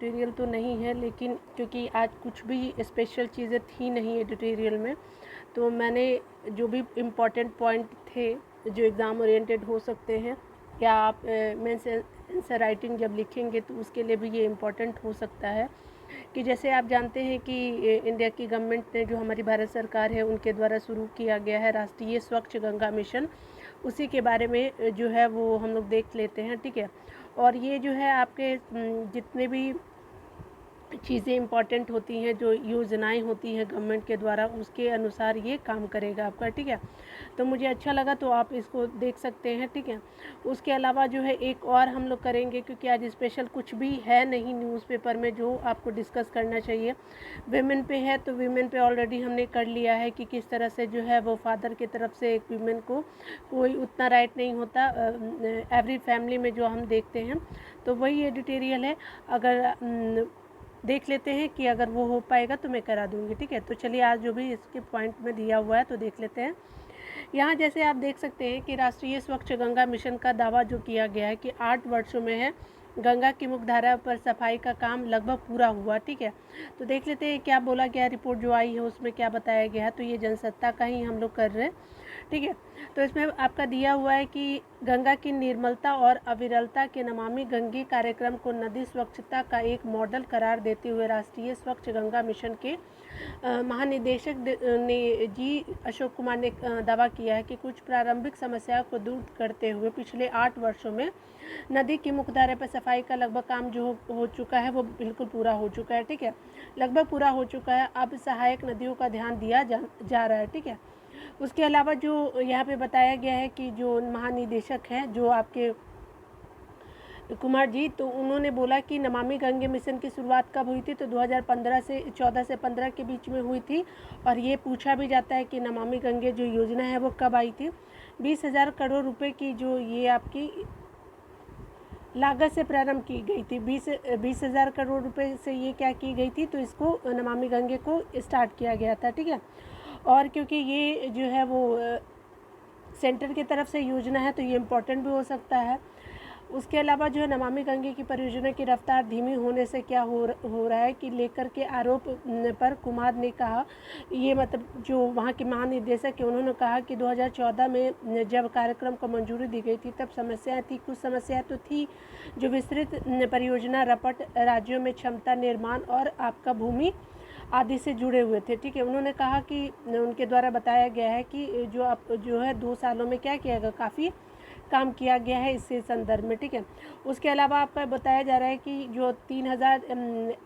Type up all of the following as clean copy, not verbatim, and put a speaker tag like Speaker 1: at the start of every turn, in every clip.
Speaker 1: Editorial तो नहीं है, लेकिन क्योंकि आज कुछ भी स्पेशल चीज़ें थी नहीं एडिटोरियल में, तो मैंने जो भी इम्पोर्टेंट पॉइंट थे जो एग्ज़ाम ओरिएंटेड हो सकते हैं, या आप मेंस आंसर राइटिंग जब लिखेंगे तो उसके लिए भी ये इम्पोर्टेंट हो सकता है कि जैसे आप जानते हैं कि इंडिया की गवर्नमेंट ने, जो हमारी भारत सरकार है, उनके द्वारा शुरू किया गया है राष्ट्रीय स्वच्छ गंगा मिशन, उसी के बारे में जो है वो हम लोग देख लेते हैं। ठीक है, और ये जो है आपके जितने भी चीज़ें इम्पॉर्टेंट होती हैं, जो योजनाएं होती हैं गवर्नमेंट के द्वारा, उसके अनुसार ये काम करेगा आपका। ठीक है, तो मुझे अच्छा लगा, तो आप इसको देख सकते हैं। ठीक है, उसके अलावा जो है एक और हम लोग करेंगे, क्योंकि आज स्पेशल कुछ भी है नहीं न्यूज़पेपर में जो आपको डिस्कस करना चाहिए। विमेन पे है, तो विमेन पे ऑलरेडी हमने कर लिया है कि किस तरह से जो है वो फादर की तरफ से एक विमेन को कोई उतना राइट नहीं होता एवरी फैमिली में, जो हम देखते हैं। तो वही एडिटोरियल है, अगर देख लेते हैं कि अगर वो हो पाएगा तो मैं करा दूंगी। ठीक है, तो चलिए आज जो भी इसके पॉइंट में दिया हुआ है तो देख लेते हैं। यहाँ जैसे आप देख सकते हैं कि राष्ट्रीय स्वच्छ गंगा मिशन का दावा जो किया गया है कि 8 वर्षों में है गंगा की मुख्यधारा पर सफाई का काम लगभग पूरा हुआ। ठीक है, तो देख लेते हैं क्या बोला गया, रिपोर्ट जो आई है उसमें क्या बताया गया है। तो ये जनसत्ता का ही हम लोग कर रहे हैं। ठीक है, तो इसमें आपका दिया हुआ है कि गंगा की निर्मलता और अविरलता के नमामि गंगे कार्यक्रम को नदी स्वच्छता का एक मॉडल करार देते हुए राष्ट्रीय स्वच्छ गंगा मिशन के महानिदेशक ने जी अशोक कुमार ने दावा किया है कि कुछ प्रारंभिक समस्याओं को दूर करते हुए पिछले 8 वर्षों में नदी की मुख्यधारा पर सफाई का लगभग काम जो हो चुका है वो बिल्कुल पूरा हो चुका है। ठीक है, लगभग पूरा हो चुका है। अब सहायक नदियों का ध्यान दिया जा रहा है। ठीक है, उसके अलावा जो यहाँ पे बताया गया है कि जो महानिदेशक हैं जो आपके कुमार जी, तो उन्होंने बोला कि नमामि गंगे मिशन की शुरुआत कब हुई थी, तो 2015 से 14 से 15 के बीच में हुई थी। और ये पूछा भी जाता है कि नमामि गंगे जो योजना है वो कब आई थी। 20,000 करोड़ रुपए की जो ये आपकी लागत से प्रारंभ की गई थी। 20,000 करोड़ रुपए से ये क्या की गई थी, तो इसको नमामि गंगे को स्टार्ट किया गया था। ठीक है, और क्योंकि ये जो है वो सेंटर की तरफ से योजना है तो ये इम्पोर्टेंट भी हो सकता है। उसके अलावा जो है नमामि गंगे की परियोजना की रफ्तार धीमी होने से क्या हो रहा है कि लेकर के आरोप पर कुमार ने कहा, ये मतलब जो वहाँ के महानिदेशक है उन्होंने कहा कि 2014 में जब कार्यक्रम को मंजूरी दी गई थी तब समस्याएं थी, कुछ समस्याएं तो थी जो विस्तृत परियोजना रपट राज्यों में क्षमता निर्माण और आपका भूमि आदि से जुड़े हुए थे। ठीक है, उन्होंने कहा कि उनके द्वारा बताया गया है कि जो है 2 सालों में क्या किया गया, काफ़ी काम किया गया है इस संदर्भ में। ठीक है, उसके अलावा आपका बताया जा रहा है कि जो 3000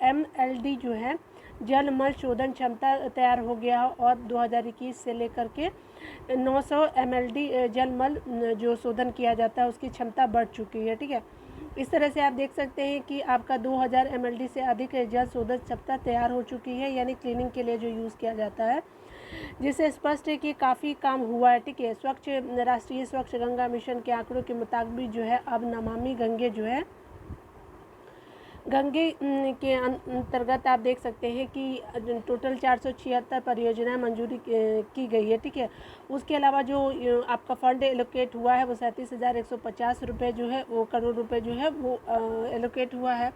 Speaker 1: MLD जो है जल मल शोधन क्षमता तैयार हो गया और 2021 से लेकर के 900 MLD जल मल जो शोधन किया जाता है उसकी क्षमता बढ़ चुकी है। ठीक है, इस तरह से आप देख सकते हैं कि आपका 2000 MLD से अधिक जल शोधन क्षमता तैयार हो चुकी है, यानी क्लीनिंग के लिए जो यूज़ किया जाता है, जिससे स्पष्ट है कि काफ़ी काम हुआ है। ठीक है, राष्ट्रीय स्वच्छ गंगा मिशन के आंकड़ों के मुताबिक जो है अब नमामि गंगे जो है गंगे के अंतर्गत आप देख सकते हैं कि टोटल 476 परियोजनाएं मंजूरी की गई है। ठीक है, उसके अलावा जो आपका फंड एलोकेट हुआ है वो 37,150 रुपये जो है वो करोड़ रुपए जो है वो एलोकेट हुआ है।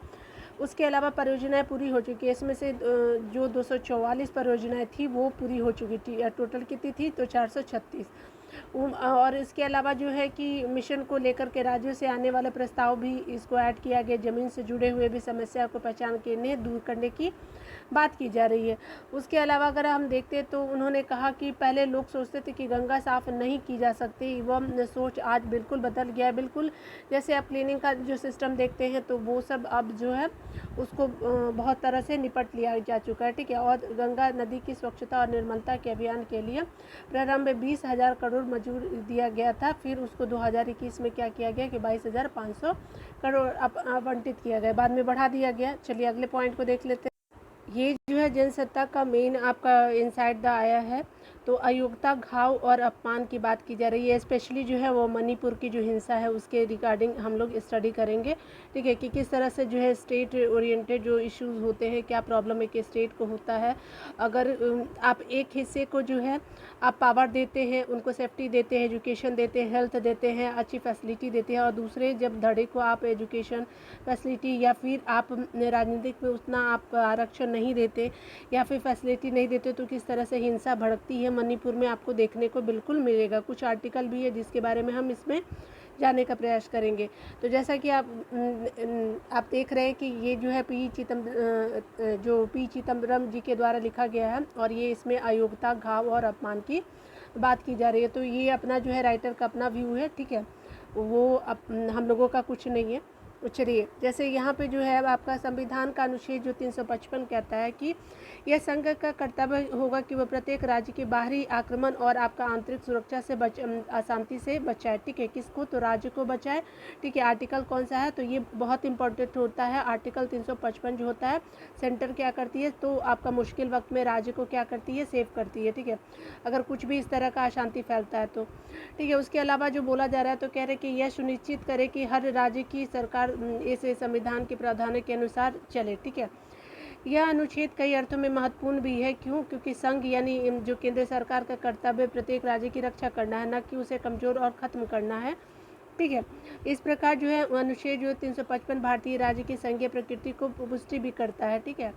Speaker 1: उसके अलावा परियोजनाएं पूरी हो चुकी है, इसमें से जो 244 परियोजनाएं थी वो पूरी हो चुकी थी। टोटल कितनी थी, तो 436। और इसके अलावा जो है कि मिशन को लेकर के राज्यों से आने वाले प्रस्ताव भी इसको ऐड किया गया। ज़मीन से जुड़े हुए भी समस्या को पहचान के इन्हें दूर करने की बात की जा रही है। उसके अलावा अगर हम देखते तो उन्होंने कहा कि पहले लोग सोचते थे कि गंगा साफ़ नहीं की जा सकती, वह सोच आज बिल्कुल बदल गया है। बिल्कुल जैसे आप क्लीनिंग का जो सिस्टम देखते हैं तो वो सब अब जो है उसको बहुत तरह से निपट लिया जा चुका है। ठीक है, और गंगा नदी की स्वच्छता और निर्मलता के अभियान के लिए प्रारंभ में 20,000 करोड़ मंजूर दिया गया था। फिर उसको 2021 में क्या किया गया कि 22,500 करोड़ आवंटित किया गया, बाद में बढ़ा दिया गया। चलिए अगले पॉइंट को देख लेते हैं। ये जो है जनसत्ता का मेन आपका इनसाइड द आया है, तो अयोग्यता, घाव और अपमान की बात की जा रही है। स्पेशली जो है वो मणिपुर की जो हिंसा है उसके रिगार्डिंग हम लोग स्टडी करेंगे, ठीक है, कि किस तरह से जो है स्टेट ओरिएंटेड जो इश्यूज़ होते हैं, क्या प्रॉब्लम एक स्टेट को होता है अगर आप एक हिस्से को जो है आप पावर देते हैं, उनको सेफ्टी देते हैं, एजुकेशन देते हैं, हेल्थ देते हैं, अच्छी फैसिलिटी देते हैं, और दूसरे जब धड़े को आप एजुकेशन फैसिलिटी या फिर आप राजनीतिक में उतना आप आरक्षण नहीं देते या फिर फैसिलिटी नहीं देते, तो किस तरह से हिंसा भड़कती है मणिपुर में आपको देखने को बिल्कुल मिलेगा। कुछ आर्टिकल भी है जिसके बारे में हम इसमें जानने का प्रयास करेंगे। तो जैसा कि आप देख रहे हैं कि ये जो है पी चिदम्बरम जी के द्वारा लिखा गया है, और ये इसमें अयोग्यता, घाव और अपमान की बात की जा रही है। तो ये अपना जो है राइटर का अपना व्यू है, ठीक है, वो हम लोगों का कुछ नहीं है। चलिए, जैसे यहाँ पे जो है आपका संविधान का अनुच्छेद जो 355 कहता है कि यह संघ का कर्तव्य होगा कि वह प्रत्येक राज्य के बाहरी आक्रमण और आपका आंतरिक सुरक्षा से अशांति से बचाए, ठीक है, किसको, तो राज्य को बचाए, ठीक है। आर्टिकल कौन सा है, तो ये बहुत इंपॉर्टेंट होता है। आर्टिकल 355 जो होता है, सेंटर क्या करती है, तो आपका मुश्किल वक्त में राज्य को क्या करती है, सेव करती है, ठीक है, अगर कुछ भी इस तरह का अशांति फैलता है तो, ठीक है। उसके अलावा जो बोला जा रहा है, तो कह रहे कि यह सुनिश्चित करे कि हर राज्य की सरकार इस संविधान के प्रावधानों के अनुसार चले, ठीक है। यह अनुच्छेद कई अर्थों में महत्वपूर्ण भी है। क्यों? क्योंकि संघ यानी जो केंद्र सरकार का कर्तव्य प्रत्येक राज्य की रक्षा करना है, न कि उसे कमजोर और खत्म करना है, ठीक है। इस प्रकार जो है अनुच्छेद जो 355 भारतीय राज्य की संघीय प्रकृति को पुष्टि भी करता है, ठीक है।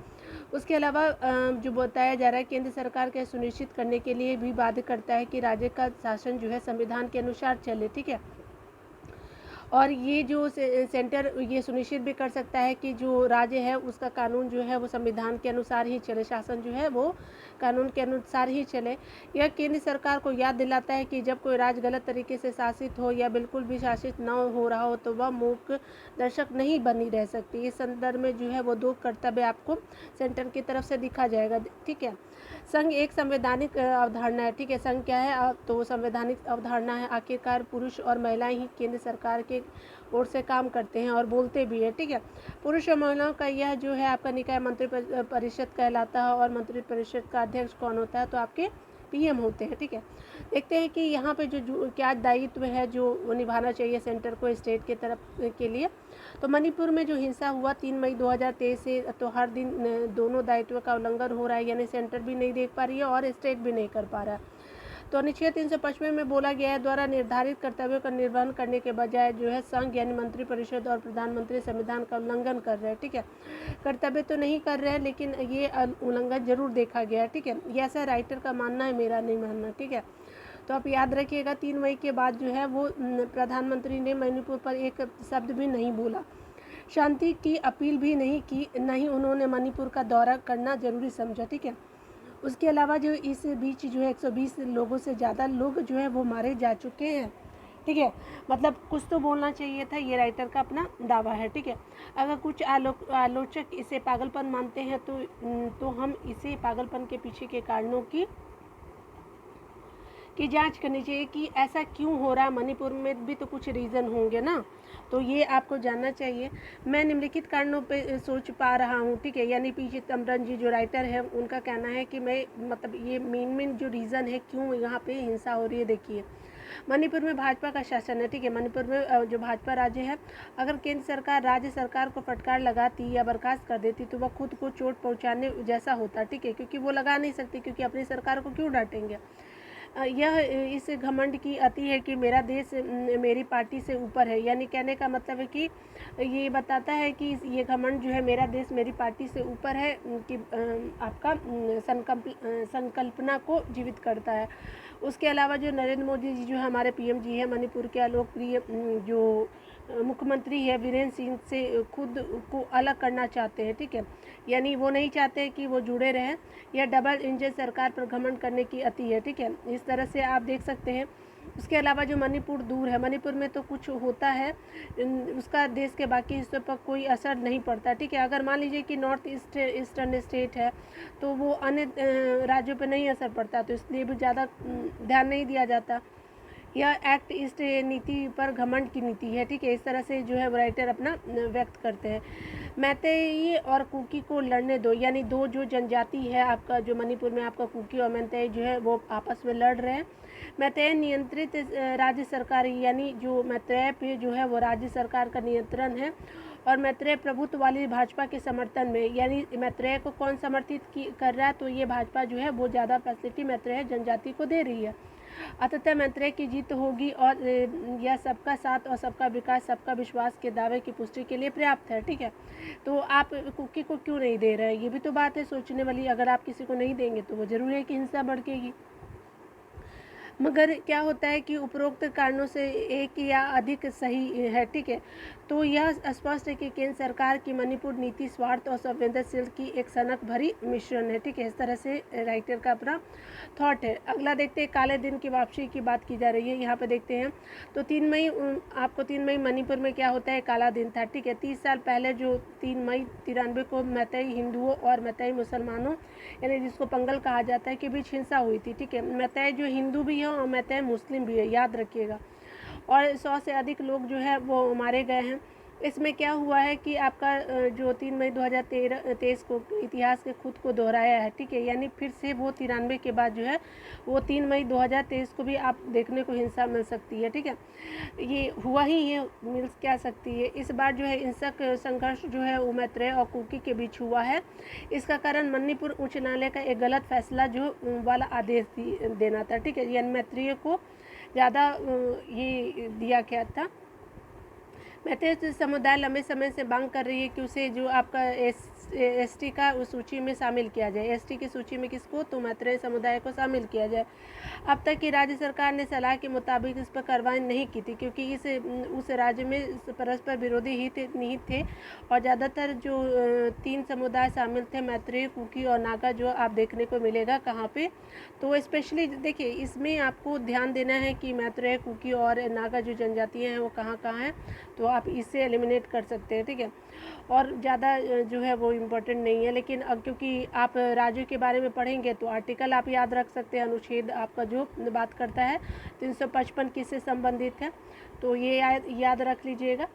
Speaker 1: उसके अलावा जो बताया जा रहा है, केंद्र सरकार के सुनिश्चित करने के लिए भी बाध्य करता है कि राज्य का शासन जो है संविधान के अनुसार चले, ठीक है। और ये जो सेंटर ये सुनिश्चित भी कर सकता है कि जो राज्य है उसका कानून जो है वो संविधान के अनुसार ही चले, शासन जो है वो कानून के अनुसार ही चले। यह केंद्र सरकार को याद दिलाता है कि जब कोई राज्य गलत तरीके से शासित हो या बिल्कुल भी शासित न हो रहा हो तो वह मूक दर्शक नहीं बनी रह सकती। इस संदर्भ में जो है वो दो कर्तव्य आपको सेंटर की तरफ से दिखा जाएगा, ठीक है। संघ एक संवैधानिक अवधारणा है, ठीक है। संघ क्या है, तो संवैधानिक अवधारणा है। आखिरकार पुरुष और महिलाएं ही केंद्र सरकार के ओर से काम करते हैं और बोलते भी है, ठीक है। पुरुष और महिलाओं का यह जो है आपका निकाय मंत्री परिषद कहलाता है, और मंत्री परिषद का अध्यक्ष कौन होता है, तो आपके पीएम होते हैं, ठीक है। देखते हैं कि यहाँ पे जो क्या दायित्व है जो निभाना चाहिए सेंटर को स्टेट के तरफ के लिए। तो मणिपुर में जो हिंसा हुआ 3 मई 2023 से, तो हर दिन दोनों दायित्व का उल्लंघन हो रहा है, यानी सेंटर भी नहीं देख पा रही है और स्टेट भी नहीं कर पा रहा है। तो अनुच्छेद 355 में बोला गया है, द्वारा निर्धारित कर्तव्यों का निर्वहन करने के बजाय जो है संघ यानी मंत्रिपरिषद और प्रधानमंत्री संविधान का उल्लंघन कर रहे हैं, ठीक है। कर्तव्य तो नहीं कर रहे हैं, लेकिन ये उल्लंघन जरूर देखा गया है, ठीक है। ये ऐसा राइटर का मानना है, मेरा नहीं मानना, ठीक है। तो आप याद रखिएगा 3 मई के बाद जो है वो प्रधानमंत्री ने मणिपुर पर एक शब्द भी नहीं बोला, शांति की अपील भी नहीं की, न ही उन्होंने मणिपुर का दौरा करना जरूरी समझा, ठीक है। उसके अलावा जो इस बीच जो है 120 लोगों से ज़्यादा लोग जो है वो मारे जा चुके हैं, ठीक है। मतलब कुछ तो बोलना चाहिए था, ये राइटर का अपना दावा है, ठीक है। अगर कुछ आलोचक इसे पागलपन मानते हैं तो हम इसे पागलपन के पीछे के कारणों की जांच करनी चाहिए कि ऐसा क्यों हो रहा है। मणिपुर में भी तो कुछ रीज़न होंगे ना, तो ये आपको जानना चाहिए। मैं निम्नलिखित कारणों पे सोच पा रहा हूँ, ठीक है। यानी पी चिदम्बरम जी जो राइटर है उनका कहना है कि मैं मतलब ये मेन जो रीज़न है क्यों यहाँ पे हिंसा हो रही है। देखिए, मणिपुर में भाजपा का शासन है, ठीक है। मणिपुर में जो भाजपा राज्य है, अगर केंद्र सरकार राज्य सरकार को फटकार लगाती या बर्खास्त कर देती तो वह खुद को चोट पहुँचाने जैसा होता, ठीक है, क्योंकि वो लगा नहीं सकती, क्योंकि अपनी सरकार को क्यों डांटेंगे। यह इस घमंड की अति है कि मेरा देश मेरी पार्टी से ऊपर है, यानी कहने का मतलब है कि ये बताता है कि ये घमंड जो है मेरा देश मेरी पार्टी से ऊपर है कि आपका संकल्पना को जीवित करता है। उसके अलावा जो नरेंद्र मोदी जी जो हमारे पीएम जी है, मणिपुर के लोकप्रिय जो मुख्यमंत्री है वीरेंद्र सिंह से खुद को अलग करना चाहते हैं, ठीक है। यानी वो नहीं चाहते कि वो जुड़े रहें। यह डबल इंजन सरकार पर घमंड करने की अति है, ठीक है। इस तरह से आप देख सकते हैं। उसके अलावा जो मणिपुर दूर है, मणिपुर में तो कुछ होता है उसका देश के बाकी हिस्सों पर कोई असर नहीं पड़ता, ठीक है। अगर मान लीजिए कि नॉर्थ ईस्टर्न स्टेट है तो वो अन्य राज्यों पर नहीं असर पड़ता, तो इसलिए भी ज़्यादा ध्यान नहीं दिया जाता, यह एक्ट ईस्ट नीति पर घमंड की नीति है, ठीक है। इस तरह से जो है राइटर अपना व्यक्त करते हैं। मैतेई और कुकी को लड़ने दो, यानी दो जो जनजाति है आपका, जो मणिपुर में आपका कुकी और मैतेई जो है वो आपस में लड़ रहे हैं। मैतेई नियंत्रित राज्य सरकार, यानी जो मैत्रेय पे जो है वो राज्य सरकार का नियंत्रण है, और मैत्रेय प्रभुत्व वाली भाजपा के समर्थन में, यानी मैत्रेय को कौन समर्थित कर रहा है, तो ये भाजपा जो है वो ज़्यादा फैसिलिटी मैत्रेय जनजाति को दे रही है। अतः मैत्रेय की जीत होगी, और यह सबका साथ और सबका विकास, सबका विश्वास के दावे की पुष्टि के लिए पर्याप्त है, ठीक है। तो आप कुकी को क्यों नहीं दे रहे हैं, ये भी तो बात है सोचने वाली। अगर आप किसी को नहीं देंगे तो वो जरूर है कि हिंसा भड़केगी। मगर क्या होता है कि उपरोक्त कारणों से एक या अधिक सही है, ठीक है। तो यह स्पष्ट है कि केंद्र सरकार की मणिपुर नीति स्वार्थ और संवेदनशील की एक सनक भरी मिश्रण है, ठीक है। इस तरह से राइटर का अपना थॉट है। अगला देखते हैं, काले दिन की वापसी की बात की जा रही है, यहाँ पे देखते हैं। तो 3 मई आपको 3 मई मणिपुर में क्या होता है, काला दिन था, ठीक है। 30 साल पहले जो 3 मई 93 को मैतेई हिंदुओं और मैतेई मुसलमानों, यानी जिसको पंगल कहा जाता है, के बीच हिंसा हुई थी, ठीक है। मैतेई जो हिंदू भी है और मैतेई मुस्लिम भी है, याद रखिएगा। और 100 से अधिक लोग जो है वो मारे गए हैं। इसमें क्या हुआ है कि आपका जो 3 मई 2023 को इतिहास के खुद को दोहराया है, ठीक है। यानी फिर से वो 93 के बाद जो है वो 3 मई 2023 को भी आप देखने को हिंसा मिल सकती है, ठीक है। ये हुआ ही है, मिल क्या सकती है। इस बार जो है हिंसक संघर्ष जो है वो मैत्रेय और कुकी के बीच हुआ है। इसका कारण मणिपुर उच्च न्यायालय का एक गलत फैसला जो वाला आदेश देना था, ठीक है। यानी मैत्रेय को ज़्यादा ये दिया गया था। मैत्रेय समुदाय लंबे समय से मांग कर रही है कि उसे जो आपका एसटी का उस सूची में शामिल किया जाए। एसटी की सूची में किसको, तो मैत्रेय समुदाय को शामिल किया जाए। अब तक की राज्य सरकार ने सलाह के मुताबिक इस पर कार्रवाई नहीं की थी, क्योंकि उस राज्य में परस्पर विरोधी हित निहित थे, और ज़्यादातर जो 3 समुदाय शामिल थे, मैत्रेय, कुकी और नागा, जो आप देखने को मिलेगा कहाँ पे, तो स्पेशली देखिए इसमें आपको ध्यान देना है कि मैत्रेय, कुकी और नागा जो जनजातियाँ हैं वो कहाँ कहाँ हैं, तो आप इससे एलिमिनेट कर सकते हैं, ठीक है। और ज़्यादा जो है वो इम्पोर्टेंट नहीं है, लेकिन अब क्योंकि आप राज्यों के बारे में पढ़ेंगे तो आर्टिकल आप याद रख सकते हैं। अनुच्छेद आपका जो बात करता है 355 किससे संबंधित है, तो ये याद रख लीजिएगा।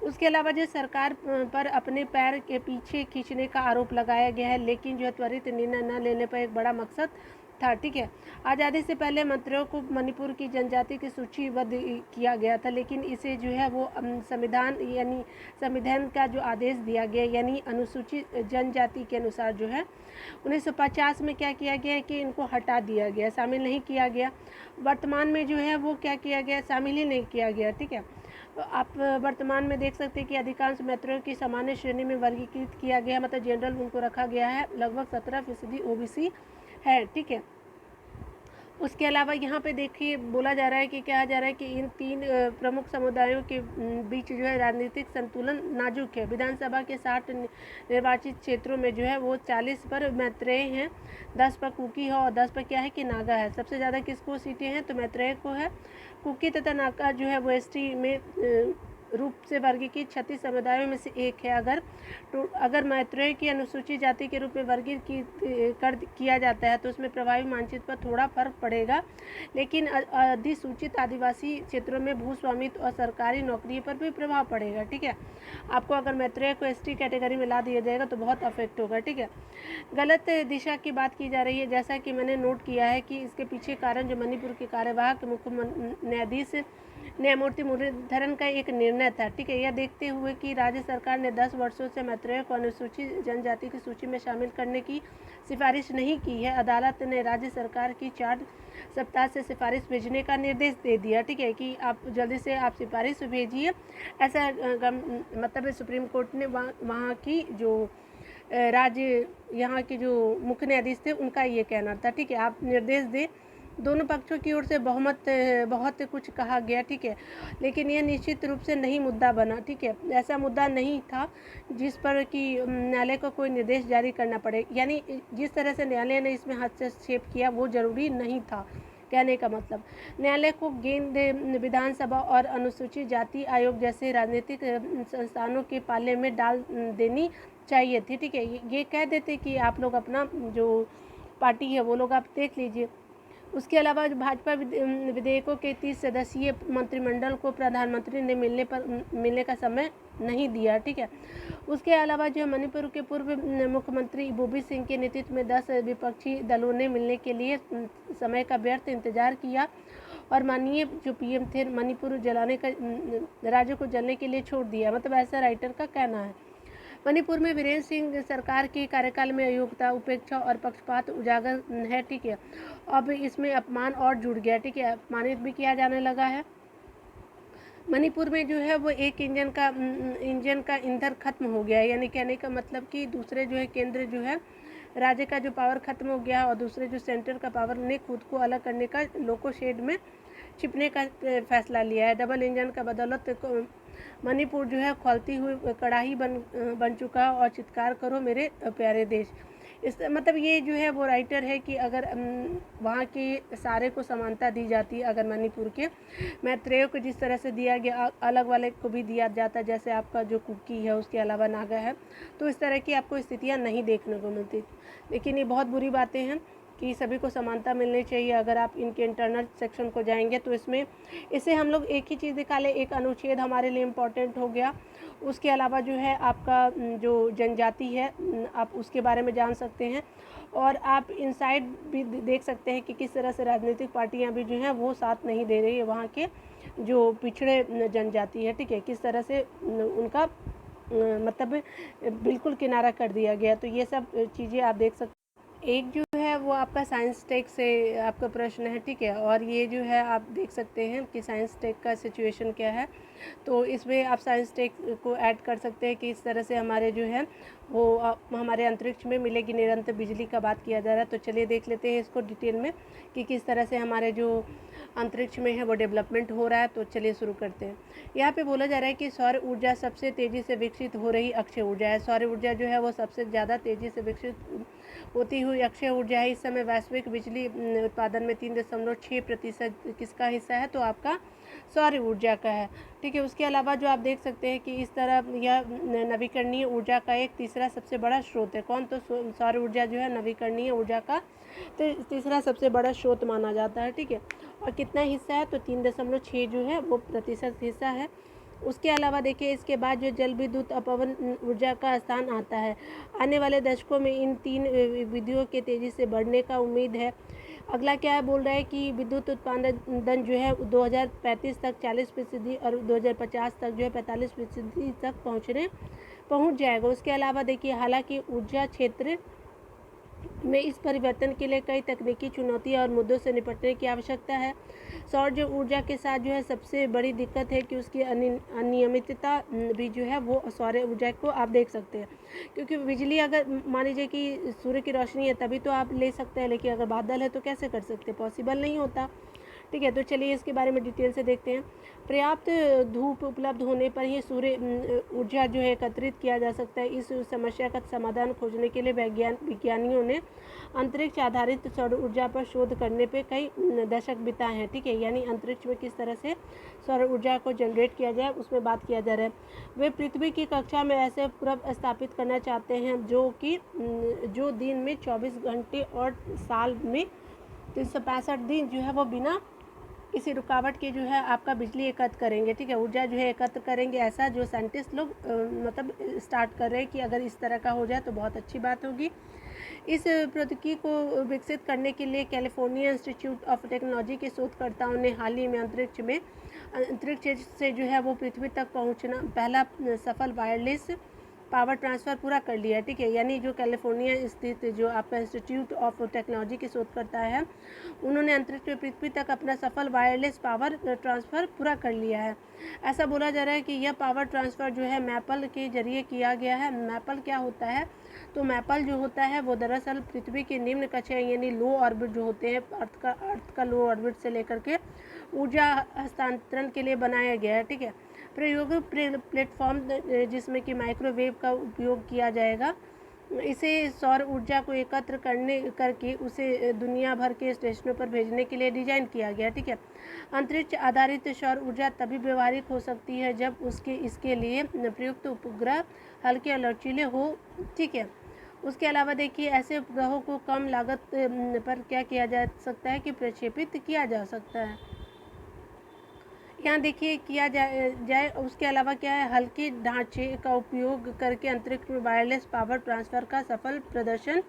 Speaker 1: उसके अलावा जो सरकार पर अपने पैर के पीछे खींचने का आरोप लगाया गया है, लेकिन जो है त्वरित निर्णय न लेने पर एक बड़ा मकसद था, ठीक है। आज़ादी से पहले मंत्रियों को मणिपुर की जनजाति की सूचीबद्ध किया गया था, लेकिन इसे जो है वो संविधान यानी संविधान का जो आदेश दिया गया, यानी अनुसूचित जनजाति के अनुसार जो है 1950 में क्या किया गया है कि इनको हटा दिया गया, शामिल नहीं किया गया। वर्तमान में जो है वो क्या किया गया, शामिल ही नहीं किया गया, ठीक है। तो आप वर्तमान में देख सकते हैं कि अधिकांश मैत्रेयों की सामान्य श्रेणी में वर्गीकृत किया गया, मतलब जनरल उनको रखा गया है। लगभग 17% ओबीसी है, ठीक है। उसके अलावा यहाँ पे देखिए बोला जा रहा है कि कहा जा रहा है कि इन 3 प्रमुख समुदायों के बीच जो है राजनीतिक संतुलन नाजुक है। विधानसभा के 60 निर्वाचित क्षेत्रों में जो है वो 40 पर मैत्रेय हैं, 10 पर कुकी है और 10 पर क्या है कि नागा है। सबसे ज़्यादा किसको सीटें हैं, तो मैत्रेय को है। कुकी तथा नागा जो है वो एसटी में रूप से वर्गीकृत 36 समुदायों में से एक है। अगर मैत्रेय की अनुसूचित जाति के रूप में वर्गीकृत किया जाता है तो उसमें प्रभावी मानचित्र पर थोड़ा फर्क पड़ेगा, लेकिन अधिसूचित आदिवासी क्षेत्रों में भूस्वामित्व और सरकारी नौकरी पर भी प्रभाव पड़ेगा, ठीक है। आपको अगर मैत्रेय को एसटी कैटेगरी में ला दिया जाएगा तो बहुत अफेक्ट होगा, ठीक है। गलत दिशा की बात की जा रही है, जैसा कि मैंने नोट किया है कि इसके पीछे कारण जो मणिपुर के कार्यवाहक मुख्य न्यायाधीश न्यायमूर्ति मुरलीधरन का एक निर्णय था, ठीक है। यह देखते हुए कि राज्य सरकार ने 10 वर्षों से मैत्रेय को अनुसूचित जनजाति की सूची में शामिल करने की सिफारिश नहीं की है, अदालत ने राज्य सरकार की 4 सप्ताह से सिफारिश भेजने का निर्देश दे दिया, ठीक है, कि आप जल्दी से आप सिफारिश भेजिए। ऐसा मतलब सुप्रीम कोर्ट ने वहाँ की जो राज्य यहाँ के जो मुख्य न्यायाधीश थे उनका ये कहना था, ठीक है। आप निर्देश दें। दोनों पक्षों की ओर से बहुत कुछ कहा गया, ठीक है, लेकिन यह निश्चित रूप से नहीं मुद्दा बना, ठीक है। ऐसा मुद्दा नहीं था जिस पर कि न्यायालय को कोई निर्देश जारी करना पड़े, यानी जिस तरह से न्यायालय ने इसमें हस्तक्षेप किया वो जरूरी नहीं था। कहने का मतलब न्यायालय को गेंद विधानसभा और अनुसूचित जाति आयोग जैसे राजनीतिक संस्थानों के पाले में डाल देनी चाहिए थी, ठीक है। ये कह देते कि आप लोग अपना जो पार्टी है वो लोग आप देख लीजिए। उसके अलावा भाजपा विधेयकों के 30 सदस्यीय मंत्रिमंडल को प्रधानमंत्री ने मिलने का समय नहीं दिया, ठीक है। उसके अलावा जो मणिपुर के पूर्व मुख्यमंत्री बोबी सिंह के नेतृत्व में 10 विपक्षी दलों ने मिलने के लिए समय का व्यर्थ इंतजार किया और माननीय जो पीएम थे मणिपुर जलाने का राज्य को जलने के लिए छोड़ दिया, मतलब ऐसा राइटर का कहना है। मणिपुर में वीरेंद्र सिंह सरकार के कार्यकाल में अयोग्यता, उपेक्षा और पक्षपात उजागर है, ठीक है। अब इसमें अपमान और जुड़ गया, ठीक है, अपमानित भी किया जाने लगा है। मणिपुर में जो है वो एक इंजन का ईंधन खत्म हो गया है, यानी कहने का मतलब कि दूसरे जो है केंद्र जो है राज्य का जो पावर खत्म हो गया और दूसरे जो सेंटर का पावर ने खुद को अलग करने का लोको शेड में छिपने का फैसला लिया है। डबल इंजन का बदौलत मणिपुर जो है खौलती हुई कड़ाही बन चुका और चित्कार करो मेरे प्यारे देश। इस मतलब ये जो है वो राइटर है कि अगर वहाँ के सारे को समानता दी जाती, अगर मणिपुर के मैत्रेय को जिस तरह से दिया गया अलग वाले को भी दिया जाता, जैसे आपका जो कुकी है उसके अलावा नागा है, तो इस तरह की आपको स्थितियाँ नहीं देखने को मिलती। लेकिन ये बहुत बुरी बातें हैं कि सभी को समानता मिलनी चाहिए। अगर आप इनके इंटरनल सेक्शन को जाएंगे तो इससे हम लोग एक ही चीज़ निकाले, एक अनुच्छेद हमारे लिए इम्पोर्टेंट हो गया। उसके अलावा जो है आपका जो जनजाति है आप उसके बारे में जान सकते हैं और आप इनसाइड भी देख सकते हैं कि किस तरह से राजनीतिक पार्टियां भी जो हैं वो साथ नहीं दे रही है वहाँ के जो पिछड़े जनजाति है, ठीक है, किस तरह से उनका मतलब बिल्कुल किनारा कर दिया गया। तो ये सब चीज़ें आप देख सकते हैं। एक जो है वो आपका साइंस टेक से आपका प्रश्न है, ठीक है, और ये जो है आप देख सकते हैं कि साइंस टेक का सिचुएशन क्या है। तो इसमें आप साइंस टेक को ऐड कर सकते हैं कि इस तरह से हमारे जो है वो हमारे अंतरिक्ष में मिलेगी निरंतर बिजली का बात किया जा रहा है। तो चलिए देख लेते हैं इसको डिटेल में कि किस तरह से हमारे जो अंतरिक्ष में है वो डेवलपमेंट हो रहा है। तो चलिए शुरू करते हैं। यहाँ पे बोला जा रहा है कि सौर ऊर्जा सबसे तेज़ी से विकसित हो रही अक्षय ऊर्जा है। सौर ऊर्जा जो है वो सबसे ज़्यादा तेज़ी से विकसित होती हुई अक्षय ऊर्जा है। इस समय वैश्विक बिजली उत्पादन में 3.6% किसका हिस्सा है, तो आपका सौर ऊर्जा का है, ठीक है। उसके अलावा जो आप देख सकते हैं कि इस तरह यह नवीकरणीय ऊर्जा का एक तीसरा सबसे बड़ा स्रोत है। कौन, तो सौर ऊर्जा जो है नवीकरणीय ऊर्जा का तीसरा सबसे बड़ा स्रोत माना जाता है, ठीक है। और कितना हिस्सा है, तो 3.6 जो है वो प्रतिशत हिस्सा है। उसके अलावा देखिए इसके बाद जो जल विद्युत और पवन ऊर्जा का स्थान आता है। आने वाले दशकों में इन तीन विधियों के तेज़ी से बढ़ने का उम्मीद है। अगला क्या है, बोल रहा है कि विद्युत उत्पादन जो है 2035 तक 40% और 2050 तक जो है 45% तक पहुंच जाएगा। उसके अलावा देखिए हालांकि ऊर्जा क्षेत्र में इस परिवर्तन के लिए कई तकनीकी चुनौतियां और मुद्दों से निपटने की आवश्यकता है। सौर जो ऊर्जा के साथ जो है सबसे बड़ी दिक्कत है कि उसकी अनियमितता भी जो है वो सौर ऊर्जा को आप देख सकते हैं, क्योंकि बिजली अगर मान लीजिए कि सूर्य की रोशनी है तभी तो आप ले सकते हैं, लेकिन अगर बादल है तो कैसे कर सकते हैं, पॉसिबल नहीं होता, ठीक है। तो चलिए इसके बारे में डिटेल से देखते हैं। पर्याप्त धूप उपलब्ध होने पर ही सूर्य ऊर्जा जो है एकत्रित किया जा सकता है। इस समस्या का समाधान खोजने के लिए विज्ञानियों ने अंतरिक्ष आधारित सौर ऊर्जा पर शोध करने पे कई दशक बिताए हैं, ठीक है। यानी अंतरिक्ष में किस तरह से सौर ऊर्जा को जनरेट किया जाए उसमें बात किया जा रहा है। वे पृथ्वी की कक्षा में ऐसे उपग्रह स्थापित करना चाहते हैं जो दिन में 24 घंटे और साल में 365 दिन जो है वो बिना किसी रुकावट के जो है आपका बिजली एकत्र करेंगे, ठीक है, ऊर्जा जो है एकत्र करेंगे। ऐसा जो साइंटिस्ट लोग मतलब स्टार्ट कर रहे हैं कि अगर इस तरह का हो जाए तो बहुत अच्छी बात होगी। इस प्रौद्योगिकी को विकसित करने के लिए कैलिफोर्निया इंस्टीट्यूट ऑफ टेक्नोलॉजी के शोधकर्ताओं ने हाल ही में अंतरिक्ष से जो है वो पृथ्वी तक पहुंचना पहला सफल वायरलेस पावर ट्रांसफ़र पूरा कर लिया है, ठीक है। यानी जो कैलिफोर्निया स्थित जो आपका इंस्टीट्यूट ऑफ टेक्नोलॉजी के शोधकर्ता है उन्होंने अंतरिक्ष में पृथ्वी तक अपना सफल वायरलेस पावर ट्रांसफ़र पूरा कर लिया है। ऐसा बोला जा रहा है कि यह पावर ट्रांसफ़र जो है मैपल के जरिए किया गया है। मैपल क्या होता है, तो मैपल जो होता है वो दरअसल पृथ्वी की निम्न कक्षा यानी लो ऑर्बिट जो होते हैं अर्थ का लो ऑर्बिट से लेकर के ऊर्जा हस्तांतरण के लिए बनाया गया है, ठीक है। प्रयोगिक प्लेटफॉर्म जिसमें कि माइक्रोवेव का उपयोग किया जाएगा, इसे सौर ऊर्जा को एकत्र करके उसे दुनिया भर के स्टेशनों पर भेजने के लिए डिजाइन किया गया, ठीक है। अंतरिक्ष आधारित सौर ऊर्जा तभी व्यवहारिक हो सकती है जब इसके लिए प्रयुक्त उपग्रह हल्के और लचीले हो, ठीक है। उसके अलावा देखिए ऐसे ग्रहों को कम लागत पर क्या किया जा सकता है कि प्रक्षेपित किया जा सकता है। यहाँ देखिए किया जाए उसके अलावा क्या है, हल्के ढांचे का उपयोग करके अंतरिक्ष में वायरलेस पावर ट्रांसफ़र का सफल प्रदर्शन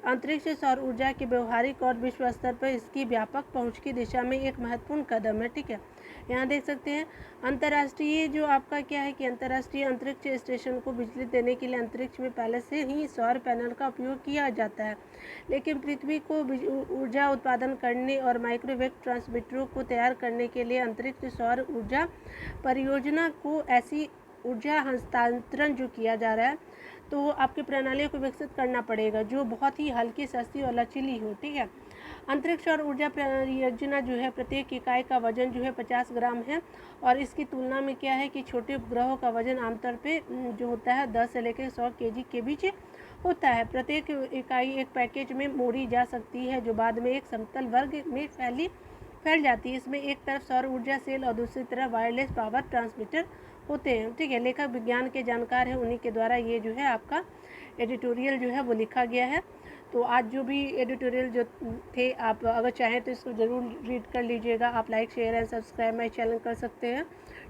Speaker 1: अंतरिक्ष सौर ऊर्जा के व्यवहारिक और विश्व स्तर पर इसकी व्यापक पहुंच की दिशा में एक महत्वपूर्ण कदम है। ठीक है, यहाँ देख सकते हैं अंतर्राष्ट्रीय जो आपका क्या है कि अंतर्राष्ट्रीय अंतरिक्ष स्टेशन को बिजली देने के लिए अंतरिक्ष में पहले से ही सौर पैनल का उपयोग किया जाता है, लेकिन पृथ्वी को ऊर्जा उत्पादन करने और माइक्रोवेव ट्रांसमीटरों को तैयार करने के लिए अंतरिक्ष सौर ऊर्जा परियोजना को ऐसी ऊर्जा हस्तांतरण जो किया जा रहा है तो आपकी प्रणालियों को विकसित करना पड़ेगा जो बहुत ही हल्की, सस्ती और लचीली हो। ठीक है, अंतरिक्ष और ऊर्जा परियोजना जो है प्रत्येक इकाई का वजन जो है 50 ग्राम है और इसकी तुलना में क्या है कि छोटे उपग्रहों का वजन आमतौर पे जो होता है 10 से लेकर 100 केजी के बीच होता है। प्रत्येक इकाई एक पैकेज में मोड़ी जा सकती है जो बाद में एक समतल वर्ग में फैल जाती है। इसमें एक तरफ सौर ऊर्जा सेल और दूसरी तरफ वायरलेस पावर ट्रांसमीटर होते हैं। ठीक है, लेखक विज्ञान के जानकार हैं, उन्हीं के द्वारा ये जो है आपका एडिटोरियल जो है वो लिखा गया है। तो आज जो भी एडिटोरियल जो थे आप अगर चाहें तो इसको ज़रूर रीड कर लीजिएगा। आप like, share and subscribe my channel कर सकते हैं।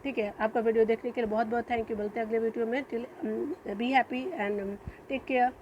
Speaker 1: ठीक है, आपका वीडियो देखने के लिए बहुत बहुत थैंक यू। मिलते हैं अगले वीडियो में। Till be happy and take care.